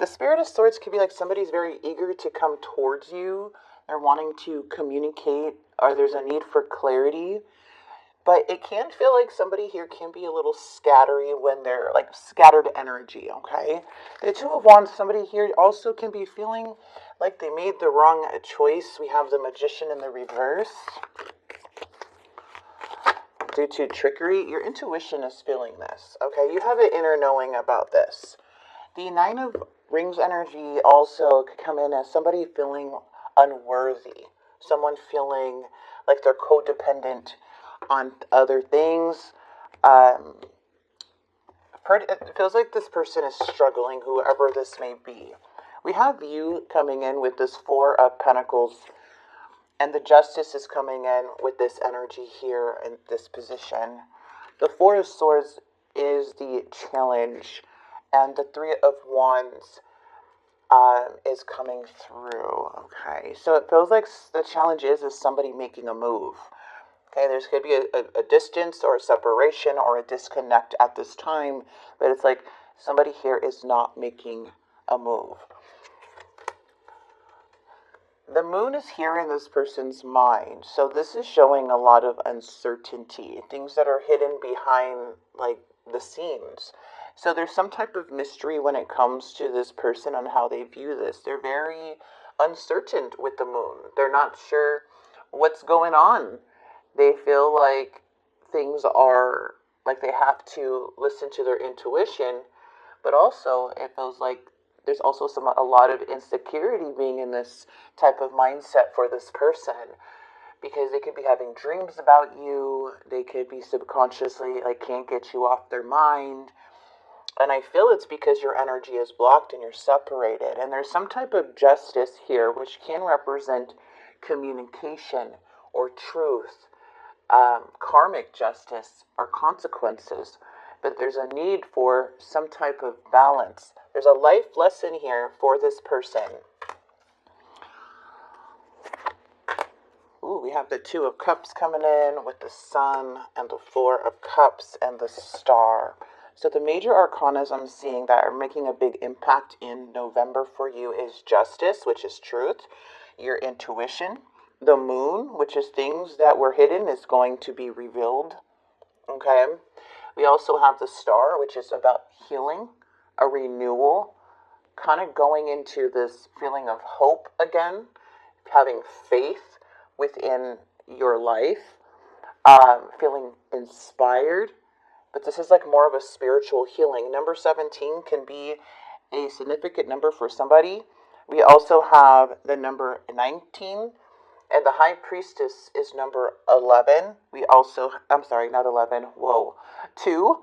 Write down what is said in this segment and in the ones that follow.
The Spirit of Swords could be like somebody's very eager to come towards you. They're wanting to communicate, or there's a need for clarity. But it can feel like somebody here can be a little scattery when they're like scattered energy, okay? The Two of Wands, somebody here also can be feeling like they made the wrong choice. We have the Magician in the reverse. Due to trickery, your intuition is feeling this, okay? You have an inner knowing about this. The Nine of Rings energy also could come in as somebody feeling unworthy. Someone feeling like they're codependent on other things. It feels like this person is struggling, whoever this may be. We have you coming in with this Four of Pentacles, and the Justice is coming in with this energy here in this position. The Four of Swords is the challenge, and the Three of Wands is coming through. Okay, so it feels like the challenge is somebody making a move. Okay, there's going to be a distance or a separation or a disconnect at this time, but it's like somebody here is not making a move. The moon is here in this person's mind, so this is showing a lot of uncertainty, things that are hidden behind like the scenes. So there's some type of mystery when it comes to this person on how they view this. They're very uncertain with the moon. They're not sure what's going on. They feel like things are like they have to listen to their intuition, but also it feels like there's also a lot of insecurity being in this type of mindset for this person, because they could be having dreams about you. They could be subconsciously like can't get you off their mind. And I feel it's because your energy is blocked and you're separated. And there's some type of justice here, which can represent communication or truth, karmic justice or consequences. But there's a need for some type of balance. There's a life lesson here for this person. Ooh, we have the Two of Cups coming in with the Sun and the Four of Cups and the Star. So the major arcanas I'm seeing that are making a big impact in November for you is Justice, which is truth, your intuition. The Moon, which is things that were hidden, is going to be revealed. Okay. We also have the Star, which is about healing, a renewal, kind of going into this feeling of hope again, having faith within your life, feeling inspired. But this is like more of a spiritual healing. Number 17 can be a significant number for somebody. We also have the number 19. And the High Priestess is number 11. We also, I'm sorry, not 11. Whoa. 2.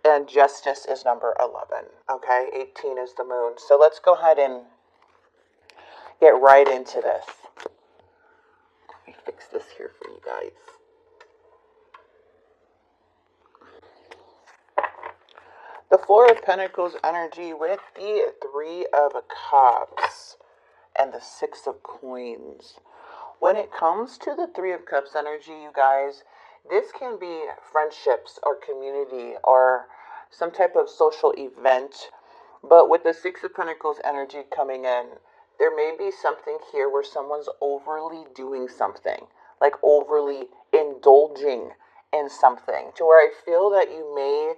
And Justice is number 11. Okay. 18 is the Moon. So let's go ahead and get right into this. Let me fix this here for you guys. The Four of Pentacles energy with the Three of Cups and the Six of Coins. When it comes to the Three of Cups energy, you guys, this can be friendships or community or some type of social event. But with the Six of Pentacles energy coming in, there may be something here where someone's overly doing something, like overly indulging in something, to where I feel that you may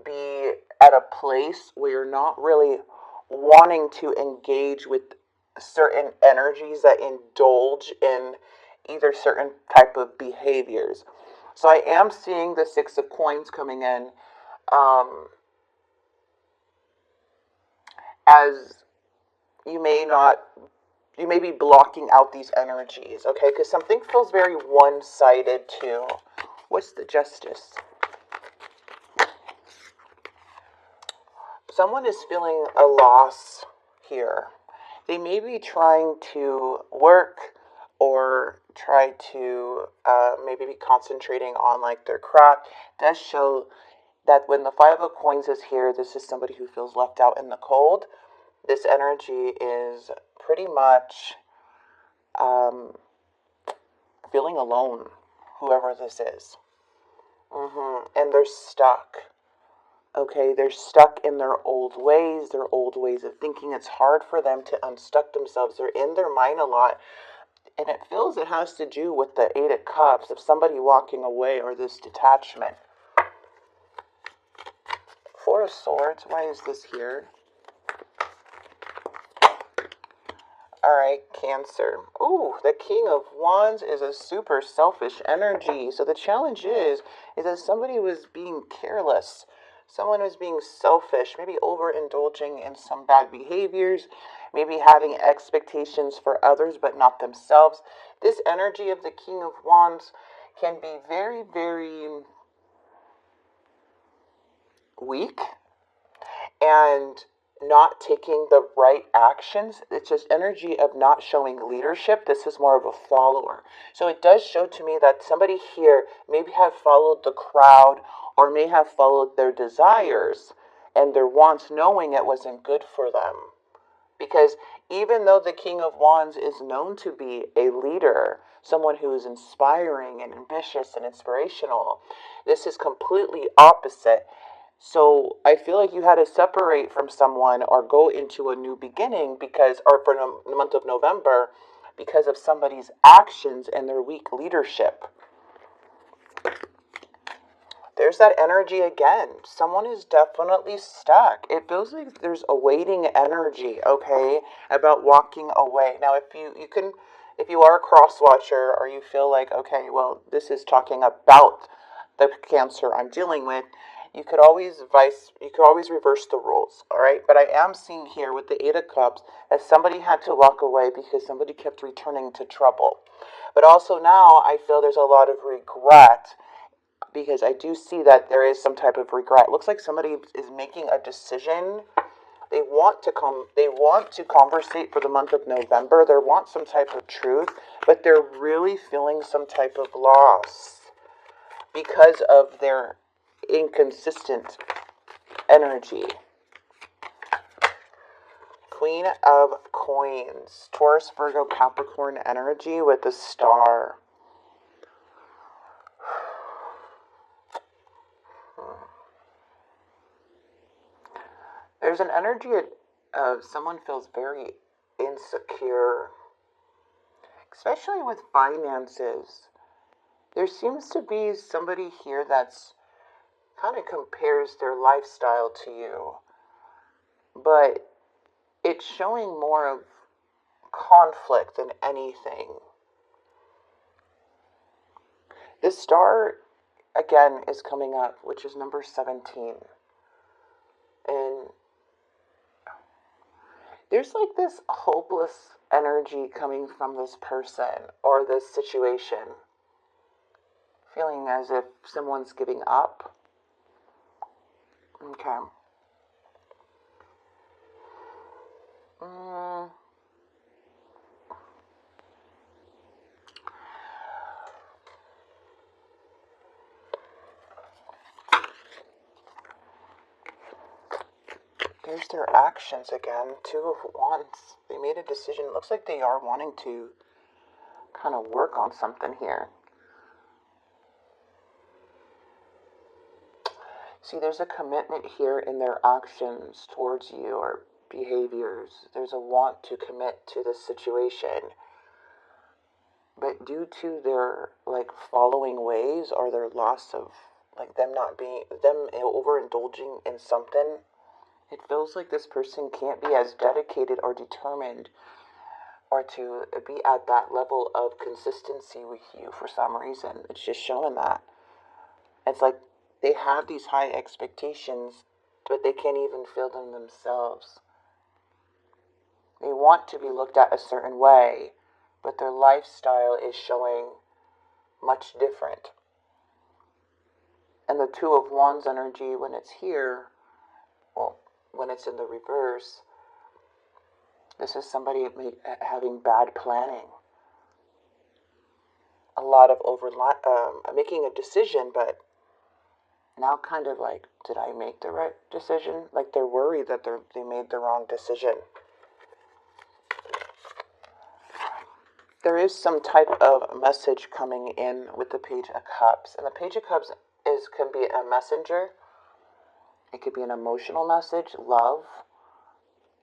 be at a place where you're not really wanting to engage with certain energies that indulge in either certain type of behaviors. So I am seeing the Six of Coins coming in as you may be blocking out these energies, okay? Because something feels very one-sided too. What's the Justice? Someone is feeling a loss here. They may be trying to work or try to maybe be concentrating on like their craft. It does show that when the Five of Coins is here, this is somebody who feels left out in the cold. This energy is pretty much feeling alone, whoever this is. And they're stuck. Okay, they're stuck in their old ways of thinking. It's hard for them to unstuck themselves. They're in their mind a lot. And it feels it has to do with the Eight of Cups, of somebody walking away or this detachment. Four of Swords, why is this here? All right, Cancer. Ooh, the King of Wands is a super selfish energy. So the challenge is that somebody was being careless. Someone was being selfish, maybe overindulging in some bad behaviors, maybe having expectations for others but not themselves. This energy of the King of Wands can be very, very weak and not taking the right actions. It's just energy of not showing leadership. This is more of a follower. So it does show to me that somebody here maybe have followed the crowd or may have followed their desires and their wants, knowing it wasn't good for them. Because even though the King of Wands is known to be a leader, someone who is inspiring and ambitious and inspirational, this is completely opposite. So I feel like you had to separate from someone or go into a new beginning because, or for the month of November, because of somebody's actions and their weak leadership. There's that energy again. Someone is definitely stuck. It feels like there's a waiting energy, okay, about walking away. Now, if you are a cross watcher or you feel like, okay, well, this is talking about the Cancer I'm dealing with, you could always reverse the rules, all right? But I am seeing here with the Eight of Cups that somebody had to walk away because somebody kept returning to trouble. But also now I feel there's a lot of regret because I do see that there is some type of regret. It looks like somebody is making a decision. They want to conversate for the month of November. They want some type of truth, but they're really feeling some type of loss because of their inconsistent energy. Queen of Coins, Taurus, Virgo, Capricorn energy with the Star. There's an energy of someone feels very insecure, especially with finances. There seems to be somebody here that's kind of compares their lifestyle to you, but it's showing more of conflict than anything. The Star, again, is coming up, which is number 17. And there's like this hopeless energy coming from this person or this situation. Feeling as if someone's giving up. Okay. There's their actions again. Two of Wands. They made a decision. It looks like they are wanting to kind of work on something here. See, there's a commitment here in their actions towards you or behaviors. There's a want to commit to this situation. But due to their following ways or their loss of them overindulging in something, it feels like this person can't be as dedicated or determined or to be at that level of consistency with you for some reason. It's just showing that. It's like they have these high expectations, but they can't even feel them themselves. They want to be looked at a certain way, but their lifestyle is showing much different. And the Two of Wands energy, when it's here, well, when it's in the reverse, this is somebody having bad planning. A lot of making a decision, but now kind of like, did I make the right decision? Like they're worried that they made the wrong decision. There is some type of message coming in with the Page of Cups. And the Page of Cups can be a messenger. It could be an emotional message, love.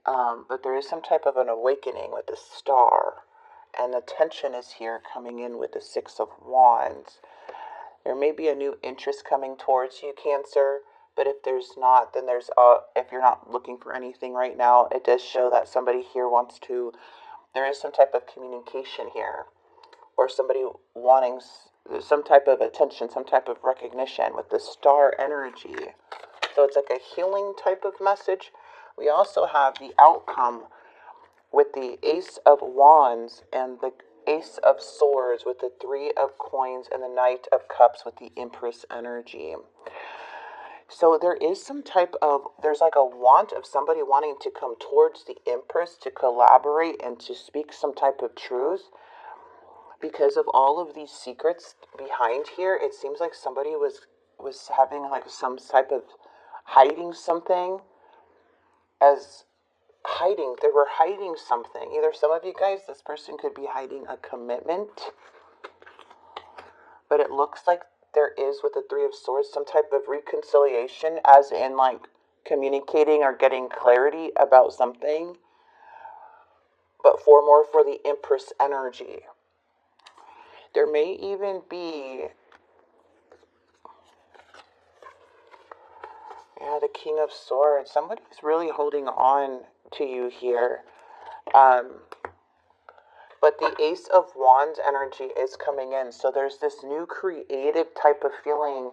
But there is some type of an awakening with the star. And the tension is here coming in with the Six of Wands. There may be a new interest coming towards you, Cancer. But if there's not, then if you're not looking for anything right now, it does show that somebody here wants to, there is some type of communication here. Or somebody wanting some type of attention, some type of recognition with the star energy. So it's like a healing type of message. We also have the outcome with the Ace of Wands and the Ace of Swords with the Three of Coins and the Knight of Cups with the Empress energy. So there is some type of, there's like a want of somebody wanting to come towards the Empress to collaborate and to speak some type of truth. Because of all of these secrets behind here, it seems like somebody was having like some type of hiding something as hiding. They were hiding something. Either some of you guys, this person could be hiding a commitment. But it looks like there is with the Three of Swords some type of reconciliation, as in like communicating or getting clarity about something. But more for the Empress energy. There may even be, the King of Swords. Somebody's really holding on to you here. But the Ace of Wands energy is coming in. So there's this new creative type of feeling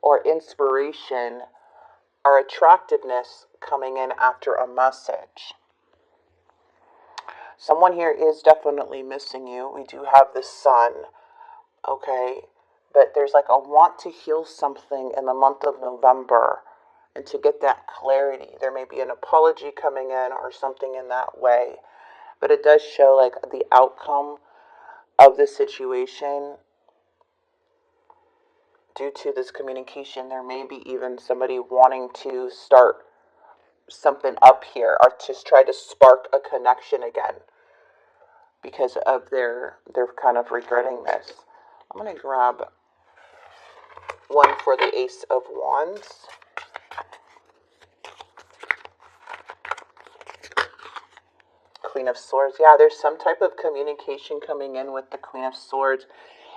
or inspiration or attractiveness coming in after a message. Someone here is definitely missing you. We do have the Sun, okay? But there's like a want to heal something in the month of November and to get that clarity. There may be an apology coming in or something in that way. But it does show like the outcome of the situation due to this communication. There may be even somebody wanting to start something up here or just try to spark a connection again because of they're kind of regretting this. I'm going to grab one for the Ace of Wands. Queen of Swords. Yeah, there's some type of communication coming in with the Queen of Swords.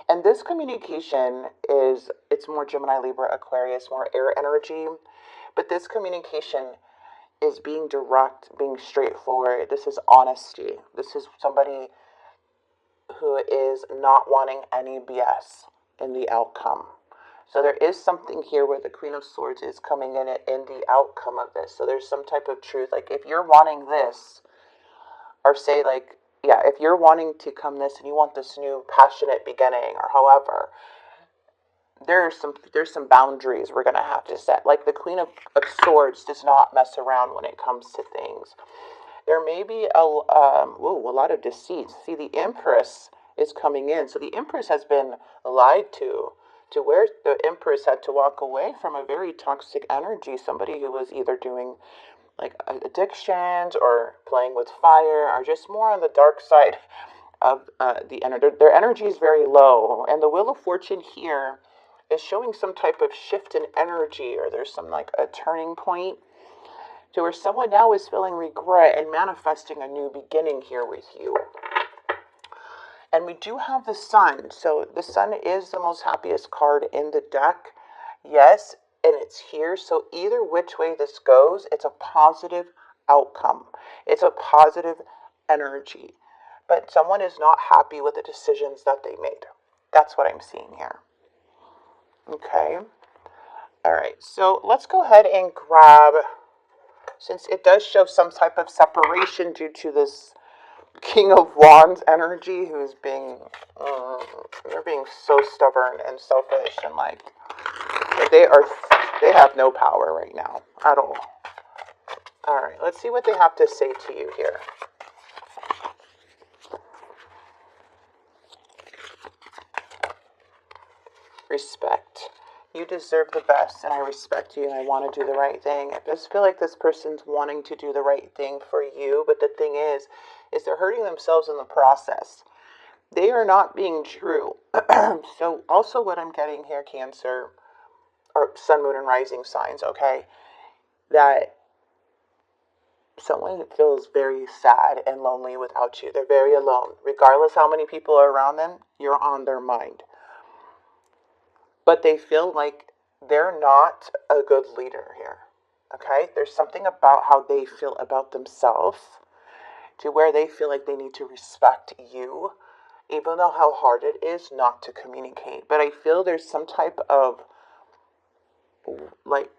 And this communication it's more Gemini, Libra, Aquarius, more air energy. But this communication is being direct, being straightforward. This is honesty. This is somebody who is not wanting any BS in the outcome. So there is something here where the Queen of Swords is coming in the outcome of this. So there's some type of truth. Like if you're wanting this, or say like, yeah, if you're wanting to come this and you want this new passionate beginning or however, there's some boundaries we're going to have to set. Like the Queen of Swords does not mess around when it comes to things. There may be a lot of deceit. See, the Empress is coming in. So the Empress has been lied to where the Empress had to walk away from a very toxic energy. Somebody who was either doing like addictions or playing with fire or just more on the dark side of the energy. Their energy is very low. And the Wheel of Fortune here is showing some type of shift in energy, or there's some like a turning point to where someone now is feeling regret and manifesting a new beginning here with you. And we do have the Sun. So the Sun is the most happiest card in the deck. Yes, and it's here. So either which way this goes, it's a positive outcome. It's a positive energy. But someone is not happy with the decisions that they made. That's what I'm seeing here. Okay. All right. So let's go ahead and grab, since it does show some type of separation due to this King of Wands energy, who is being, they're being so stubborn and selfish, and like they have no power right now at all. All right, let's see what they have to say to you here. Respect. You deserve the best, and I respect you, and I want to do the right thing. I just feel like this person's wanting to do the right thing for you, but the thing is they're hurting themselves in the process. They are not being true. So also what I'm getting here, Cancer, or Sun, Moon, and Rising signs, okay, that someone feels very sad and lonely without you. They're very alone. Regardless how many people are around them, you're on their mind. But they feel like they're not a good leader here. Okay? There's something about how they feel about themselves to where they feel like they need to respect you, even though how hard it is not to communicate. But I feel there's some type of like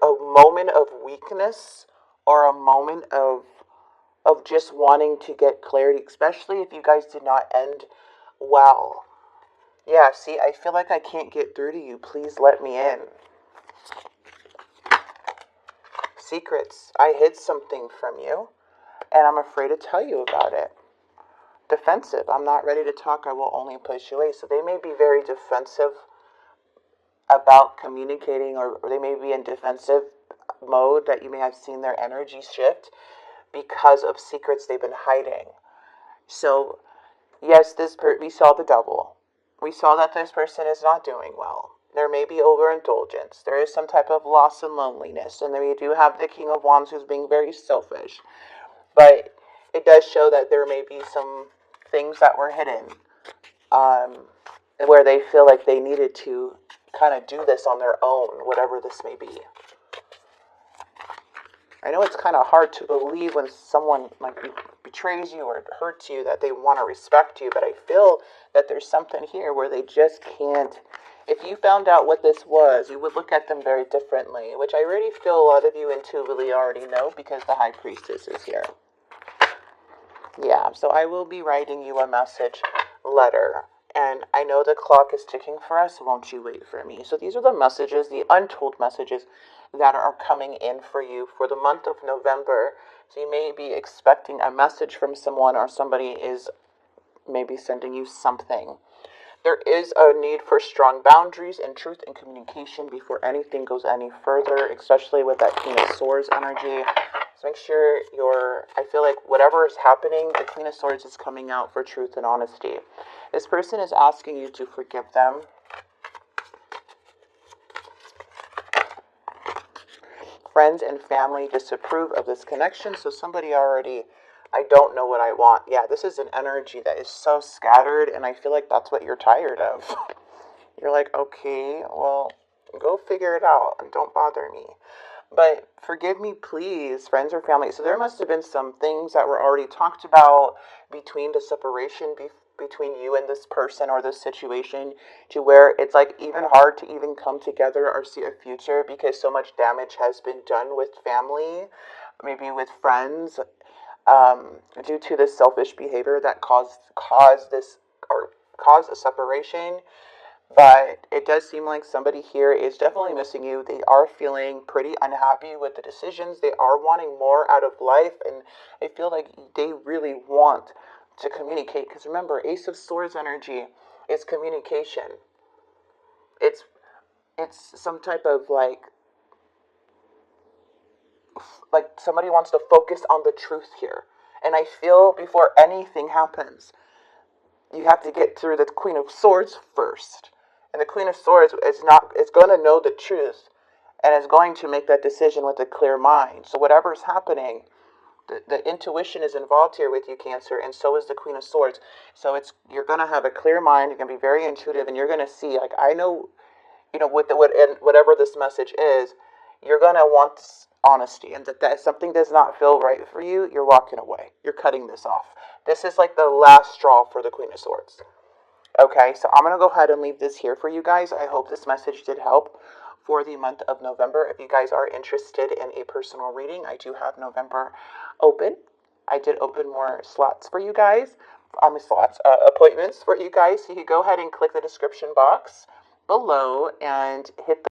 a moment of weakness or a moment of just wanting to get clarity, especially if you guys did not end well. Yeah, see, I feel like I can't get through to you. Please let me in. Secrets. I hid something from you, and I'm afraid to tell you about it. Defensive. I'm not ready to talk. I will only push you away. So they may be very defensive about communicating, or they may be in defensive mode, that you may have seen their energy shift because of secrets they've been hiding. So yes, we saw the double. We saw that this person is not doing well. There may be overindulgence. There is some type of loss and loneliness. And then we do have the King of Wands, who's being very selfish. But it does show that there may be some things that were hidden, where they feel like they needed to kind of do this on their own, whatever this may be. I know it's kind of hard to believe when someone like betrays you or hurts you that they want to respect you, but I feel that there's something here where they just can't. If you found out what this was, you would look at them very differently, which I really feel a lot of you intuitively already know because the High Priestess is here. Yeah, so I will be writing you a message letter. And I know the clock is ticking for us, so won't you wait for me? So these are the messages, the untold messages that are coming in for you for the month of November. So you may be expecting a message from someone, or somebody is maybe sending you something. There is a need for strong boundaries and truth and communication before anything goes any further, especially with that Queen of Swords energy. So make sure I feel like whatever is happening, the Queen of Swords is coming out for truth and honesty. This person is asking you to forgive them. Friends and family disapprove of this connection, so somebody already, I don't know what I want. Yeah, this is an energy that is so scattered, and I feel like that's what you're tired of. You're like, okay, well, go figure it out and don't bother me. But forgive me, please, friends or family. So there must have been some things that were already talked about between the separation between you and this person or this situation, to where it's like even hard to even come together or see a future because so much damage has been done with family, maybe with friends, due to this selfish behavior that caused a separation. But it does seem like somebody here is definitely missing you. They are feeling pretty unhappy with the decisions. They are wanting more out of life, and I feel like they really want to communicate. Because remember, Ace of Swords energy is communication. It's some type of like somebody wants to focus on the truth here. And I feel before anything happens, you have to get through the Queen of Swords first. And the Queen of Swords is going to know the truth and is going to make that decision with a clear mind. So whatever's happening, the intuition is involved here with you, Cancer, and so is the Queen of Swords. So you're going to have a clear mind. You're going to be very intuitive, and you're going to see, like, I know, whatever this message is, you're going to want honesty, and that if something does not feel right for you, you're walking away. You're cutting this off. This is like the last straw for the Queen of Swords. Okay, so I'm going to go ahead and leave this here for you guys. I hope this message did help for the month of November. If you guys are interested in a personal reading, I do have November open. I did open more slots for you guys. Appointments for you guys. So you can go ahead and click the description box below and hit the